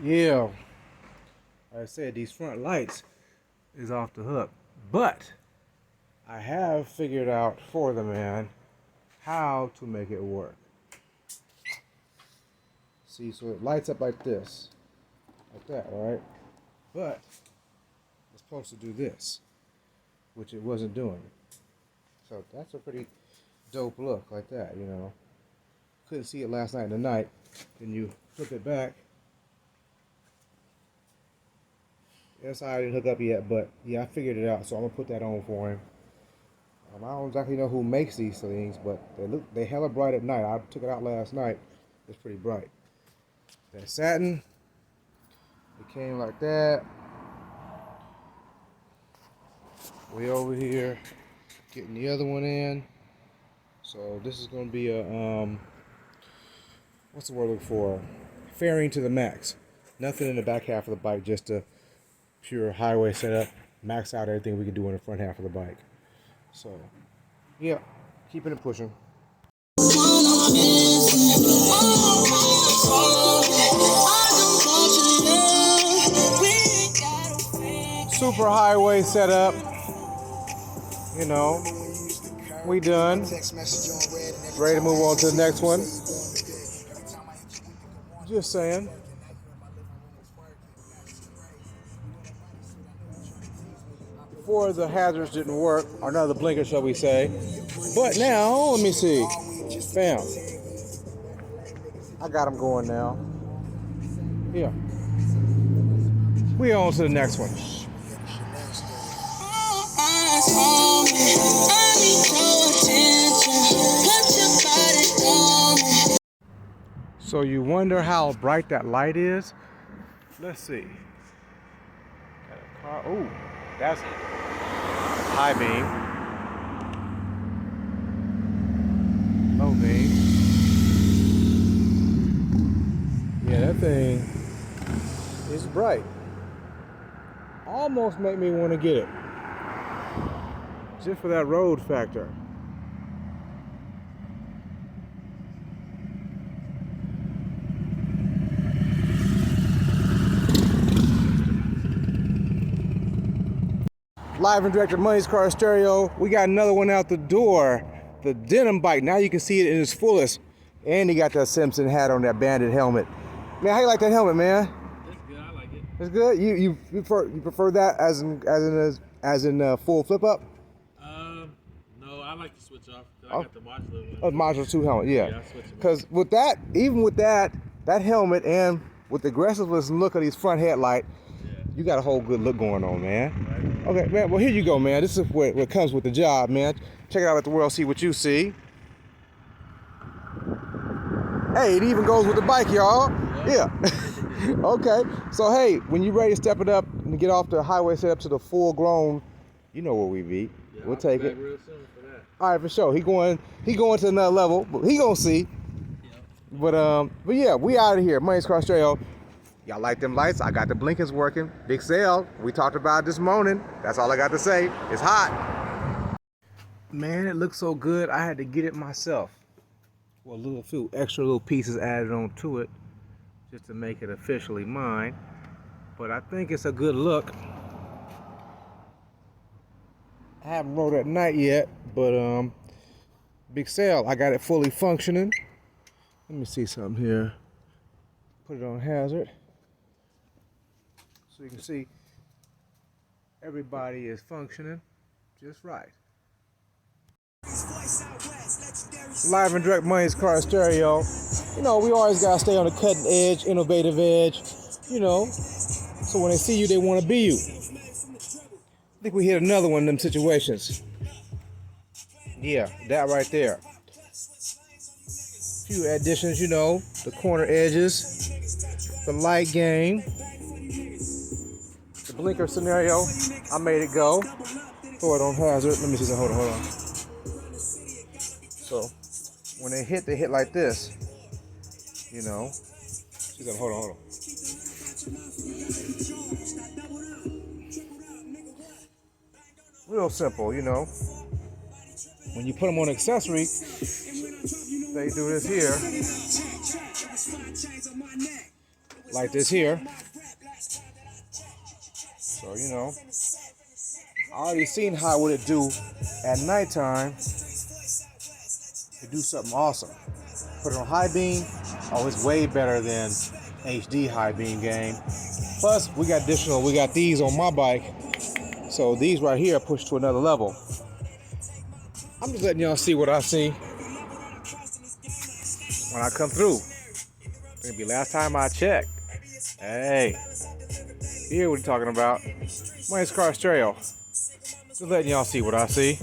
Yeah, like I said, these front lights is off the hook. But I have figured out for the man how to make it work. See, so it lights up like this. Like that, right? But it's supposed to do this, which it wasn't doing. So that's a pretty dope look like that, you know. Couldn't see it last night in the night. Then you flip it back. Yes, I didn't hook up yet, but yeah, I figured it out. So I'm gonna put that on for him. I don't exactly know who makes these things, but they hella bright at night. I took it out last night. It's pretty bright. That satin, it came like that. Way over here, getting the other one in. So this is gonna be a what's the word I'm looking for? Fairing to the max. Nothing in the back half of the bike, just a pure highway setup. Max out everything we can do in the front half of the bike. So, yeah, keeping it pushing. Super highway setup. You know, we done. Ready to move on to the next one. Just saying. Before the hazards didn't work, or none of the blinkers, shall we say. But now, let me see. Bam. I got them going now. Yeah. We on to the next one. So you wonder how bright that light is? Let's see. Got a car. Oh, that's high beam. Low beam. Yeah, that thing is bright. Almost make me want to get it. Just for that road factor. Live and direct at Money's Car Stereo. We got another one out the door. The denim bike. Now you can see it in its fullest. And he got that Simpson hat on, that bandit helmet. Man, how you like that helmet, man? It's good. I like it. It's good. You prefer that as in full flip up? No, I like to switch off. I got the modular one. Oh, modular 2 helmet. Yeah. I switch it. Because with that, even with that helmet and with the aggressiveness look of these front headlight, you got a whole good look going on, man. Right. Okay, man. Well, here you go, man. This is what comes with the job, man. Check it out, let the world see what you see. Hey, it even goes with the bike, y'all. Yeah. Okay. So, hey, when you're ready to step it up and get off the highway set up to the full-grown, you know where we be. Yeah, we'll take it. Real soon for that. All right, for sure. He going to another level, but he gonna see. Yep. But yeah, we out of here. Money's Car Stereo. Y'all like them lights? I got the blinkers working. Big sale. We talked about it this morning. That's all I got to say. It's hot. Man, it looks so good. I had to get it myself. Well, a few extra little pieces added on to it just to make it officially mine. But I think it's a good look. I haven't rode at night yet, but big sale. I got it fully functioning. Let me see something here. Put it on hazard. So you can see everybody is functioning just right. Live and direct Money's Car Stereo. You know, we always gotta stay on the cutting edge, innovative edge, you know. So when they see you, they want to be you. I think we hit another one of them situations. Yeah, that right there. Few additions, you know, the corner edges, the light game, the blinker scenario. I made it go. Throw it on hazard. Let me see. Hold on. So when they hit like this, you know. Hold on. Real simple, you know. When you put them on accessory, they do this here. like this here. So, you know, I already seen how would it do at nighttime. It do something awesome. Put it on high beam. Oh, it's way better than HD high beam game. Plus, we got these on my bike. So these right here are pushed to another level. I'm just letting y'all see what I see when I come through. It'll be last time I checked. Hey, you hear what I'm talking about? My name's Carl Strail. Just letting y'all see what I see.